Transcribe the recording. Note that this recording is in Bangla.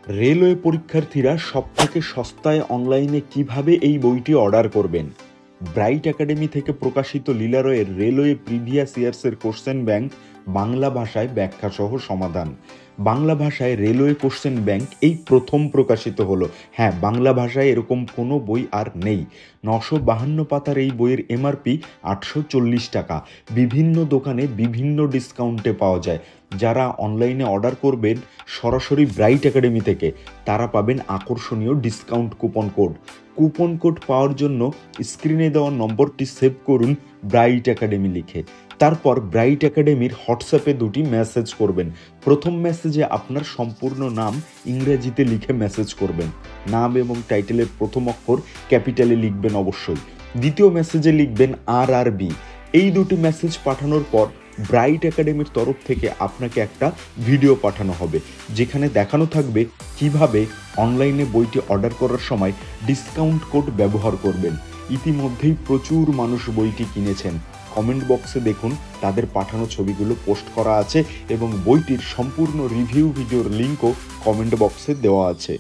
রেলওয়ে পরীক্ষার্থীরা সবথেকে সস্তায় অনলাইনে কিভাবে এই বইটি অর্ডার করবেন। ব্রাইট একাডেমি থেকে প্রকাশিত লীলা রয়ের রেলওয়ে প্রিভিয়াস ইয়ার্সের কোশ্চেন ব্যাংক বাংলা ভাষায় ব্যাখ্যা সহ সমাধান। বাংলা ভাষায় রেলওয়ে কোশ্চেন ব্যাংক এই প্রথম প্রকাশিত হলো। হ্যাঁ, বাংলা ভাষায় এরকম কোনো বই আর নেই। 952 পাতার এই বইয়ের এমআরপি 840 টাকা। বিভিন্ন দোকানে বিভিন্ন ডিসকাউন্টে পাওয়া যায়। যারা অনলাইনে অর্ডার করবেন সরাসরি ব্রাইট একাডেমি থেকে, তারা পাবেন আকর্ষণীয় ডিসকাউন্ট কুপন কোড পাওয়ার জন্য স্ক্রিনে দেওয়া নম্বরটি সেভ করুন ব্রাইট একাডেমি লিখে। তারপর ব্রাইট একাডেমির হোয়াটসঅ্যাপে 2টি মেসেজ করবেন। প্রথম মেসেজে আপনার সম্পূর্ণ নাম ইংরেজিতে লিখে মেসেজ করবেন। নাম এবং টাইটেলের প্রথম অক্ষর ক্যাপিটালে লিখবেন অবশ্যই। দ্বিতীয় মেসেজে লিখবেন RRB। এই 2টি মেসেজ পাঠানোর পর ব্রাইট একাডেমির তরফ থেকে আপনাকে একটা ভিডিও পাঠানো হবে, যেখানে দেখানো থাকবে কিভাবে অনলাইনে বইটি অর্ডার করার সময় ডিসকাউন্ট কোড ব্যবহার করবেন। ইতিমধ্যেই প্রচুর মানুষ বইটি কিনেছেন। কমেন্ট বক্সে দেখুন, তাদের পাঠানো ছবিগুলো পোস্ট করা আছে এবং বইটির সম্পূর্ণ রিভিউ ভিডিওর লিঙ্কও কমেন্ট বক্সে দেওয়া আছে।